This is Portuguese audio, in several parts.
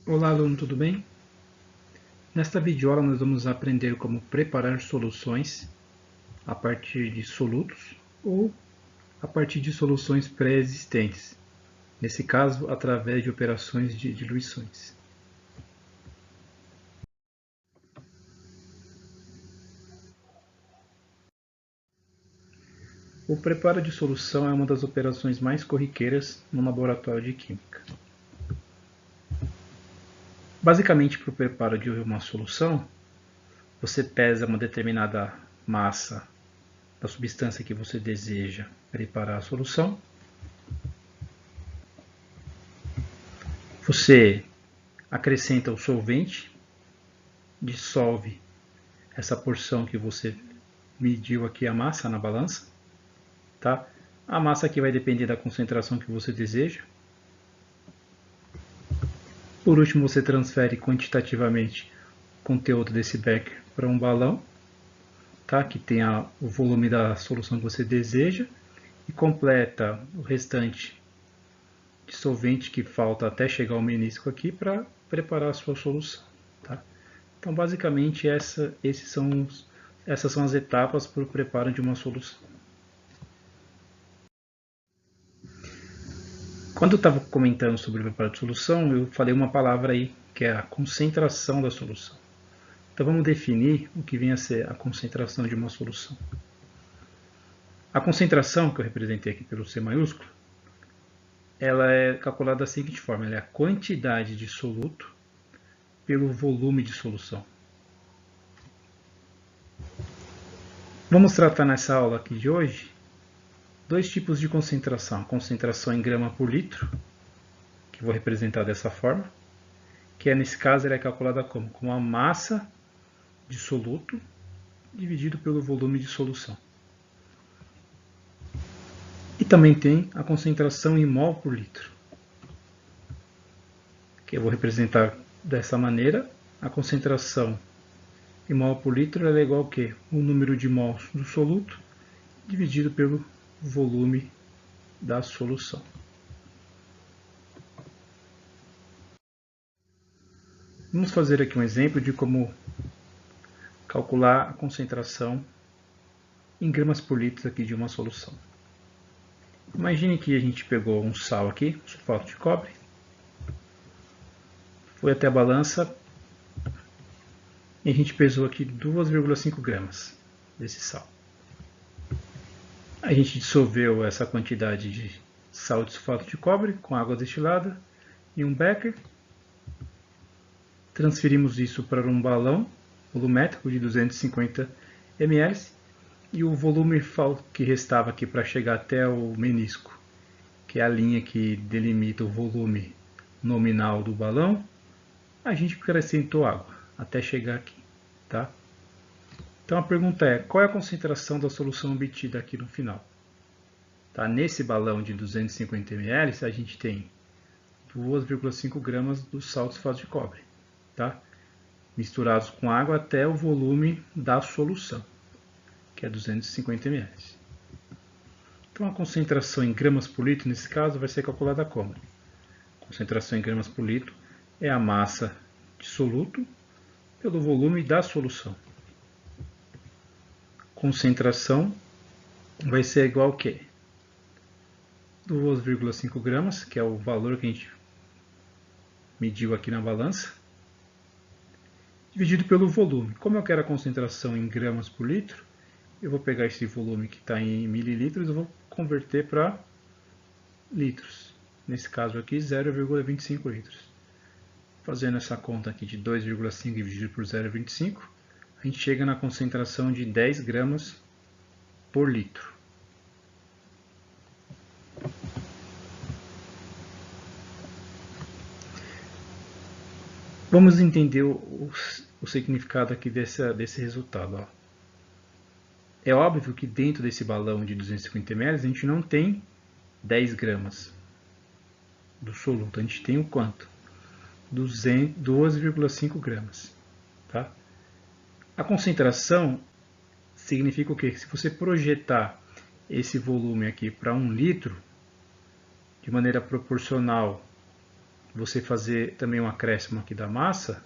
Olá, aluno, tudo bem? Nesta videoaula nós vamos aprender como preparar soluções a partir de solutos ou a partir de soluções pré-existentes, nesse caso, através de operações de diluições. O preparo de solução é uma das operações mais corriqueiras no laboratório de química. Basicamente, para o preparo de uma solução, você pesa uma determinada massa da substância que você deseja preparar a solução. Você acrescenta o solvente, dissolve essa porção que você mediu aqui a massa na balança, tá? A massa aqui vai depender da concentração que você deseja. Por último, você transfere quantitativamente o conteúdo desse becker para um balão, tá? Que tenha o volume da solução que você deseja e completa o restante de solvente que falta até chegar ao menisco aqui para preparar a sua solução, tá? Então, basicamente, essas são as etapas para o preparo de uma solução. Quando eu estava comentando sobre o preparo de solução, eu falei uma palavra aí, que é a concentração da solução. Então vamos definir o que vem a ser a concentração de uma solução. A concentração, que eu representei aqui pelo C maiúsculo, ela é calculada da seguinte forma, ela é a quantidade de soluto pelo volume de solução. Vamos tratar nessa aula aqui de hoje dois tipos de concentração. A concentração em grama por litro, que vou representar dessa forma, que é, nesse caso ela é calculada como? Como a massa de soluto dividido pelo volume de solução. E também tem a concentração em mol por litro, que eu vou representar dessa maneira. A concentração em mol por litro é igual ao quê? O número de mols do soluto dividido pelo volume da solução. Vamos fazer aqui um exemplo de como calcular a concentração em gramas por litro aqui de uma solução. Imagine que a gente pegou um sal aqui, sulfato de cobre, foi até a balança e a gente pesou aqui 2,5 gramas desse sal. A gente dissolveu essa quantidade de sal de sulfato de cobre com água destilada em um becker. Transferimos isso para um balão volumétrico de 250 ml e o volume que restava aqui para chegar até o menisco, que é a linha que delimita o volume nominal do balão, a gente acrescentou água até chegar aqui, tá? Então a pergunta é, qual é a concentração da solução obtida aqui no final? Tá? Nesse balão de 250 ml, a gente tem 2,5 gramas do sal de sulfato de cobre, tá? Misturados com água até o volume da solução, que é 250 ml. Então a concentração em gramas por litro, nesse caso, vai ser calculada como? A concentração em gramas por litro é a massa de soluto pelo volume da solução. Concentração vai ser igual ao quê? 2,5 gramas, que é o valor que a gente mediu aqui na balança, dividido pelo volume. Como eu quero a concentração em gramas por litro, eu vou pegar esse volume que está em mililitros e vou converter para litros. Nesse caso aqui, 0,25 litros. Fazendo essa conta aqui de 2,5 dividido por 0,25, a gente chega na concentração de 10 gramas por litro. Vamos entender o significado aqui desse resultado. Ó. É óbvio que dentro desse balão de 250 ml a gente não tem 10 gramas do soluto. A gente tem o quanto? 2,5 gramas. Tá? A concentração significa o quê? Se você projetar esse volume aqui para 1 litro, de maneira proporcional você fazer também um acréscimo aqui da massa,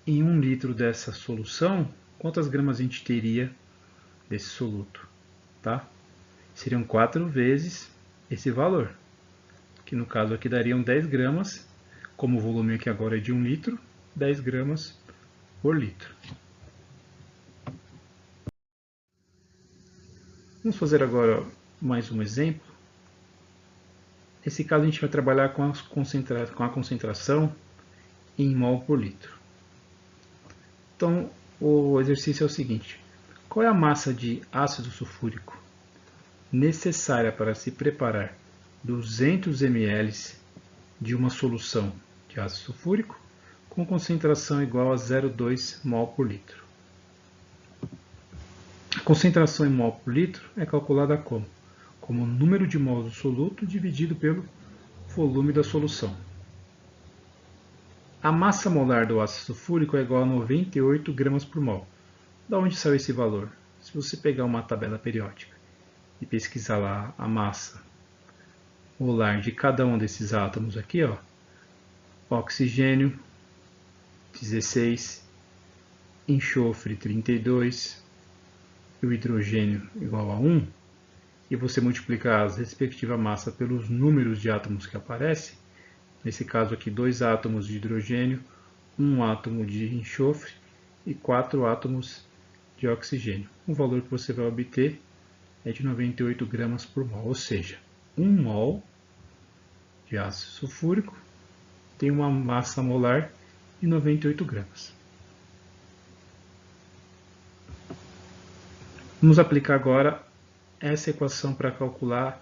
em 1 litro dessa solução, quantas gramas a gente teria desse soluto? Tá? Seriam 4 vezes esse valor, que no caso aqui dariam 10 gramas, como o volume aqui agora é de 1 litro, 10 gramas por litro. Vamos fazer agora mais um exemplo. Nesse caso a gente vai trabalhar com a concentração em mol por litro. Então o exercício é o seguinte: qual é a massa de ácido sulfúrico necessária para se preparar 200 ml de uma solução de ácido sulfúrico com concentração igual a 0,2 mol por litro? A concentração em mol por litro é calculada como? Como o número de mols do soluto dividido pelo volume da solução. A massa molar do ácido sulfúrico é igual a 98 gramas por mol. Da onde saiu esse valor? Se você pegar uma tabela periódica e pesquisar lá a massa molar de cada um desses átomos aqui, ó, oxigênio 16, enxofre 32 e o hidrogênio igual a 1, e você multiplicar as respectivas massas pelos números de átomos que aparecem, nesse caso aqui 2 átomos de hidrogênio, 1 átomo de enxofre e 4 átomos de oxigênio. O valor que você vai obter é de 98 gramas por mol, ou seja, 1 mol de ácido sulfúrico tem uma massa molar de 98 gramas. Vamos aplicar agora essa equação para calcular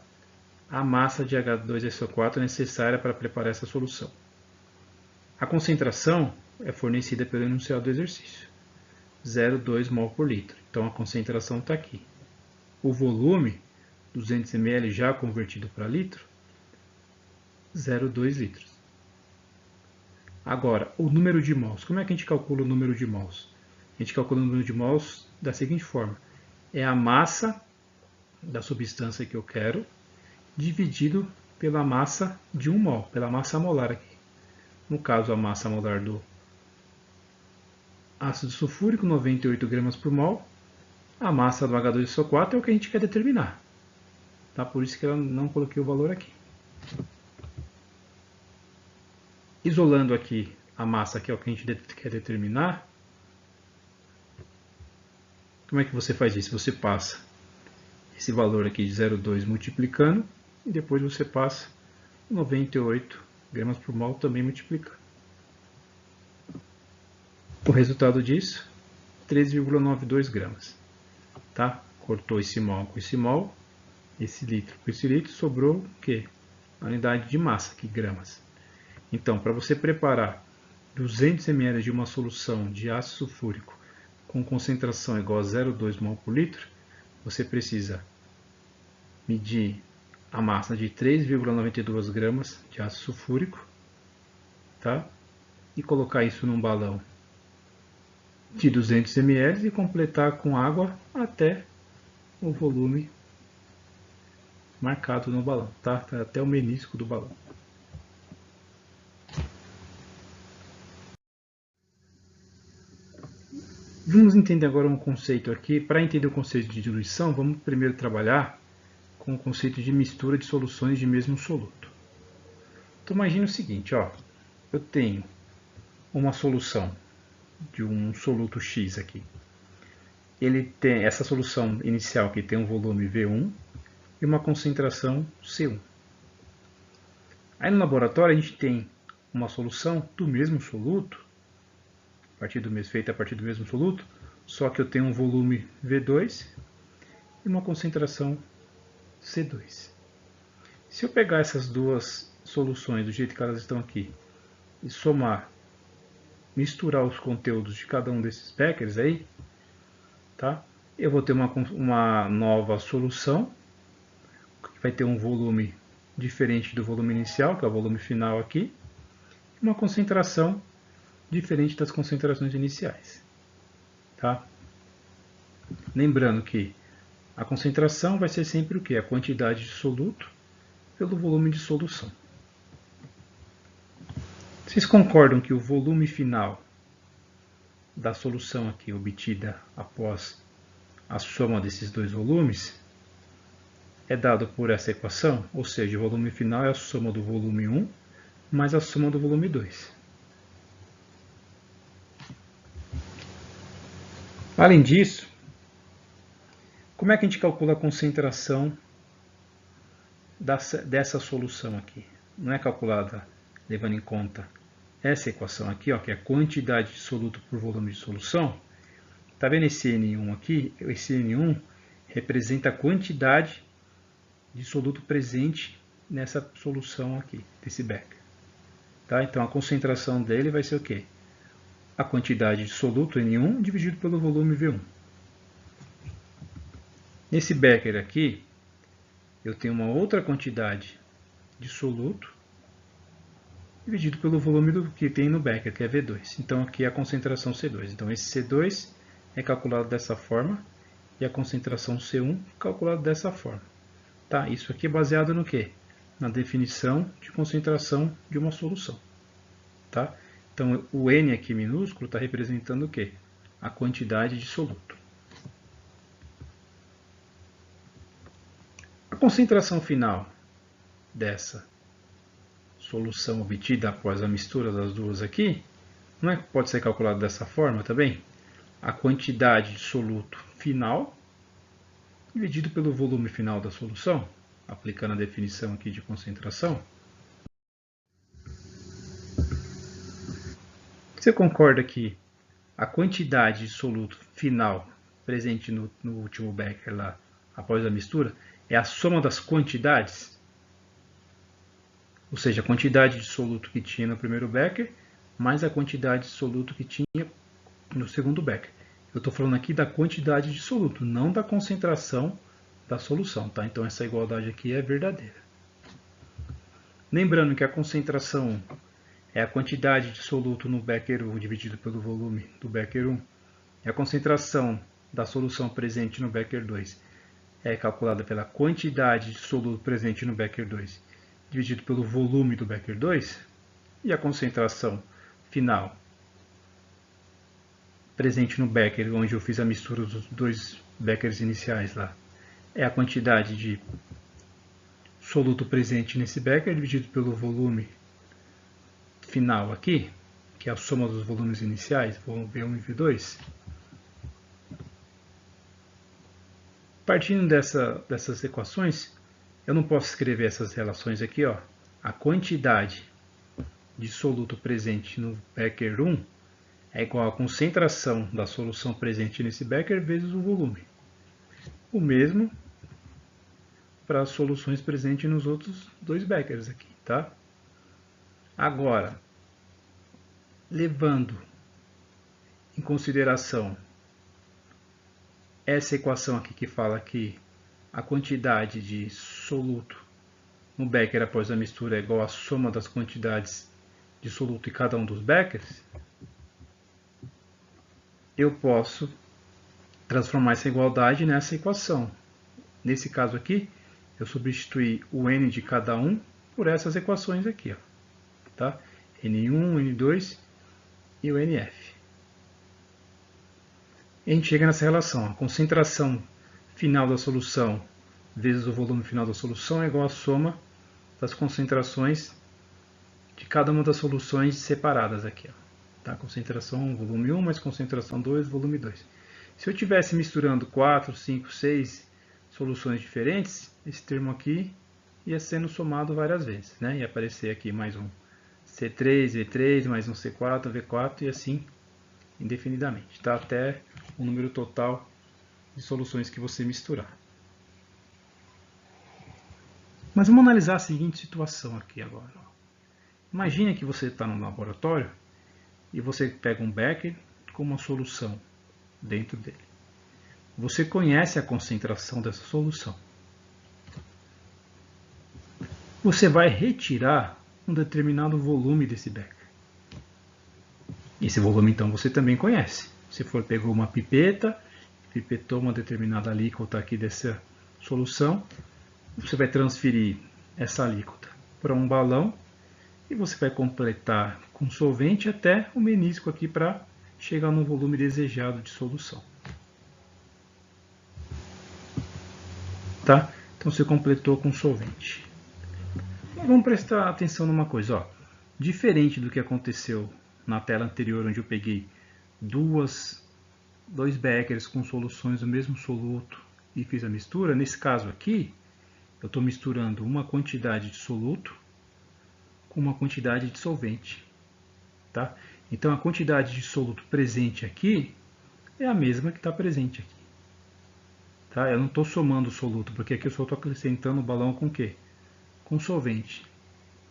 a massa de H2SO4 necessária para preparar essa solução. A concentração é fornecida pelo enunciado do exercício, 0,2 mol por litro. Então a concentração está aqui. O volume, 200 ml já convertido para litro, 0,2 litros. Agora, o número de mols. Como é que a gente calcula o número de mols? A gente calcula o número de mols da seguinte forma: é a massa da substância que eu quero dividido pela massa de 1 mol, pela massa molar aqui. No caso, a massa molar do ácido sulfúrico, 98 gramas por mol. A massa do H2SO4 é o que a gente quer determinar. Tá? Por isso que eu não coloquei o valor aqui. Isolando aqui a massa, que é o que a gente quer determinar, como é que você faz isso? Você passa esse valor aqui de 0,2 multiplicando e depois você passa 98 gramas por mol também multiplicando. O resultado disso, 3,92 gramas. Tá? Cortou esse mol com esse mol, esse litro com esse litro, sobrou o quê? A unidade de massa, aqui, gramas. Então, para você preparar 200 ml de uma solução de ácido sulfúrico com concentração igual a 0,2 mol por litro, você precisa medir a massa de 3,92 gramas de ácido sulfúrico, tá? E colocar isso num balão de 200 ml e completar com água até o volume marcado no balão, tá? Até o menisco do balão. Vamos entender agora um conceito aqui. Para entender o conceito de diluição, vamos primeiro trabalhar com o conceito de mistura de soluções de mesmo soluto. Então imagine o seguinte, ó, eu tenho uma solução de um soluto X aqui. Ele tem essa solução inicial que tem um volume V1 e uma concentração C1. Aí no laboratório a gente tem uma solução do mesmo soluto, feita a partir do mesmo soluto, só que eu tenho um volume V2 e uma concentração C2. Se eu pegar essas duas soluções do jeito que elas estão aqui e somar, misturar os conteúdos de cada um desses beckers aí, tá? Eu vou ter uma nova solução que vai ter um volume diferente do volume inicial, que é o volume final aqui, e uma concentração diferente das concentrações iniciais. Tá? Lembrando que a concentração vai ser sempre o quê? A quantidade de soluto pelo volume de solução. Vocês concordam que o volume final da solução aqui obtida após a soma desses dois volumes é dado por essa equação? Ou seja, o volume final é a soma do volume 1 mais a soma do volume 2. Além disso, como é que a gente calcula a concentração dessa solução aqui? Não é calculada levando em conta essa equação aqui, ó, que é a quantidade de soluto por volume de solução. Está vendo esse N1 aqui? Esse N1 representa a quantidade de soluto presente nessa solução aqui, desse becker. Tá? Então a concentração dele vai ser o quê? A quantidade de soluto N1 dividido pelo volume V1. Nesse becker aqui, eu tenho uma outra quantidade de soluto dividido pelo volume que tem no becker, que é V2. Então aqui é a concentração C2. Então esse C2 é calculado dessa forma e a concentração C1 calculada dessa forma. Tá? Isso aqui é baseado no quê? Na definição de concentração de uma solução. Tá? Então o N aqui minúsculo está representando o quê? A quantidade de soluto. A concentração final dessa solução obtida após a mistura das duas aqui, não é que pode ser calculada dessa forma também? A quantidade de soluto final dividido pelo volume final da solução, aplicando a definição aqui de concentração. Você concorda que a quantidade de soluto final presente no último becker lá, após a mistura, é a soma das quantidades? Ou seja, a quantidade de soluto que tinha no primeiro becker, mais a quantidade de soluto que tinha no segundo becker. Eu estou falando aqui da quantidade de soluto, não da concentração da solução. Tá? Então essa igualdade aqui é verdadeira. Lembrando que a concentração é a quantidade de soluto no becker 1 dividido pelo volume do becker 1. E a concentração da solução presente no becker 2 é calculada pela quantidade de soluto presente no becker 2 dividido pelo volume do becker 2, e a concentração final presente no becker, onde eu fiz a mistura dos dois beckers iniciais lá, é a quantidade de soluto presente nesse becker dividido pelo volume final aqui, que é a soma dos volumes iniciais, V1 e V2. Partindo dessas equações, eu não posso escrever essas relações aqui, ó. A quantidade de soluto presente no becker 1 é igual à concentração da solução presente nesse becker vezes o volume. O mesmo para as soluções presentes nos outros dois beckers aqui, tá? Agora, levando em consideração essa equação aqui que fala que a quantidade de soluto no becker após a mistura é igual à soma das quantidades de soluto em cada um dos beckers, eu posso transformar essa igualdade nessa equação. Nesse caso aqui, eu substituí o N de cada um por essas equações aqui, ó, tá? N1, N2 e o NF. E a gente chega nessa relação. A concentração final da solução vezes o volume final da solução é igual à soma das concentrações de cada uma das soluções separadas aqui. Ó. Tá? Concentração volume 1 mais concentração 2, volume 2. Se eu estivesse misturando 4, 5, 6 soluções diferentes, esse termo aqui ia sendo somado várias vezes. Né? Ia aparecer aqui mais um C3, V3, mais um C4, V4 e assim indefinidamente. Tá? Até o número total de soluções que você misturar. Mas vamos analisar a seguinte situação aqui agora. Imagine que você está no laboratório e você pega um becker com uma solução dentro dele. Você conhece a concentração dessa solução. Você vai retirar um determinado volume desse becker. Esse volume então você também conhece. Se for pegou uma pipeta, pipetou uma determinada alíquota aqui dessa solução, você vai transferir essa alíquota para um balão E você vai completar com solvente até o menisco aqui para chegar no volume desejado de solução. Tá? Então você completou com solvente. Vamos prestar atenção numa coisa, ó. Diferente do que aconteceu na tela anterior, onde eu peguei dois beckers com soluções do mesmo soluto e fiz a mistura, nesse caso aqui, eu estou misturando uma quantidade de soluto com uma quantidade de solvente. Tá? Então a quantidade de soluto presente aqui é a mesma que está presente aqui. Tá? Eu não estou somando o soluto, porque aqui eu só estou acrescentando o balão com o quê? Com solvente.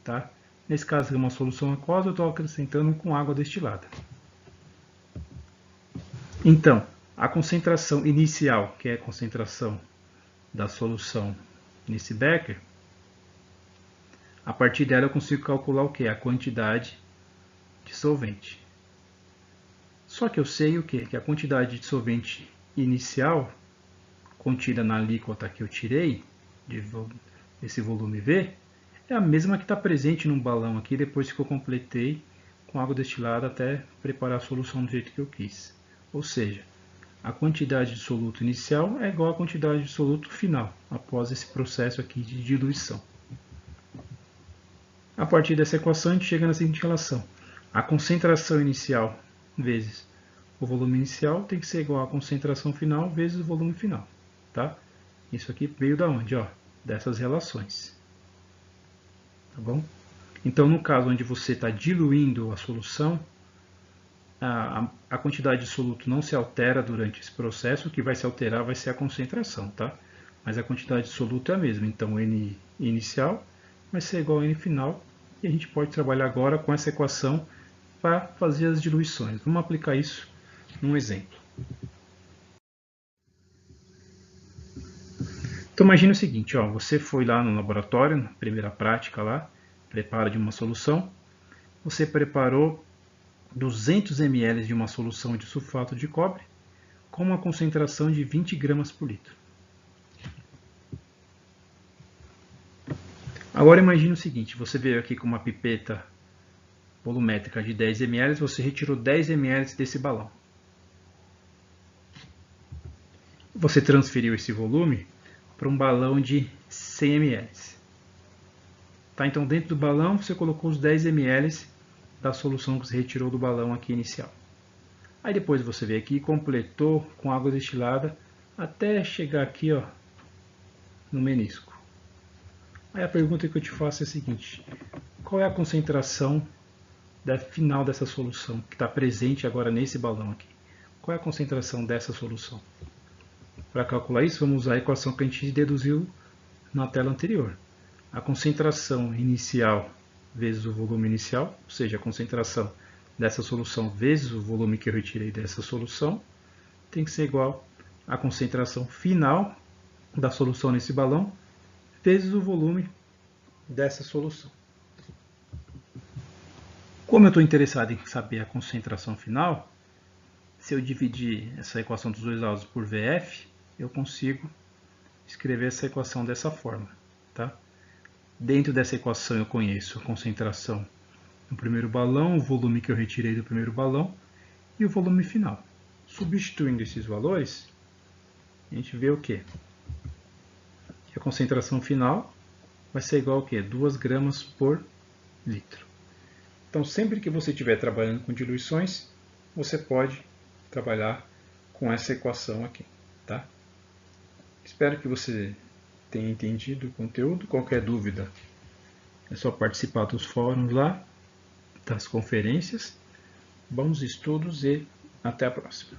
Tá? Nesse caso é uma solução aquosa, eu estou acrescentando com água destilada. Então, a concentração inicial, que é a concentração da solução nesse becker, a partir dela eu consigo calcular o que? A quantidade de solvente. Só que eu sei o que? Que a quantidade de solvente inicial, contida na alíquota que eu tirei, desse volume V, é a mesma que está presente no balão aqui, depois que eu completei com água destilada até preparar a solução do jeito que eu quis. Ou seja, a quantidade de soluto inicial é igual à quantidade de soluto final, após esse processo aqui de diluição. A partir dessa equação, a gente chega na seguinte relação. A concentração inicial vezes o volume inicial tem que ser igual à concentração final vezes o volume final. Tá? Isso aqui veio da onde? Ó, dessas relações. Tá bom? Então, no caso onde você está diluindo a solução, a quantidade de soluto não se altera durante esse processo, o que vai se alterar vai ser a concentração, tá? Mas a quantidade de soluto é a mesma, então N inicial vai ser igual a N final, e a gente pode trabalhar agora com essa equação para fazer as diluições. Vamos aplicar isso num exemplo. Então imagine o seguinte, ó, você foi lá no laboratório, na primeira prática lá, preparo de uma solução, você preparou 200 ml de uma solução de sulfato de cobre com uma concentração de 20 gramas por litro. Agora imagine o seguinte, você veio aqui com uma pipeta volumétrica de 10 ml, você retirou 10 ml desse balão. Você transferiu esse volume para um balão de 100 ml. Tá? Então dentro do balão você colocou os 10 ml da solução que você retirou do balão aqui inicial. Aí depois você veio aqui e completou com água destilada até chegar aqui, ó, no menisco. Aí a pergunta que eu te faço é a seguinte: qual é a concentração final dessa solução que está presente agora nesse balão aqui? Qual é a concentração dessa solução? Para calcular isso, vamos usar a equação que a gente deduziu na tela anterior. A concentração inicial vezes o volume inicial, ou seja, a concentração dessa solução vezes o volume que eu retirei dessa solução, tem que ser igual à concentração final da solução nesse balão vezes o volume dessa solução. Como eu estou interessado em saber a concentração final, se eu dividir essa equação dos dois lados por VF, eu consigo escrever essa equação dessa forma. Tá? Dentro dessa equação eu conheço a concentração no primeiro balão, o volume que eu retirei do primeiro balão e o volume final. Substituindo esses valores, a gente vê o quê? Que a concentração final vai ser igual ao quê? 2 gramas por litro. Então, sempre que você estiver trabalhando com diluições, você pode trabalhar com essa equação aqui. Tá? Espero que você tenha entendido o conteúdo. Qualquer dúvida, é só participar dos fóruns lá, das conferências. Bons estudos e até a próxima.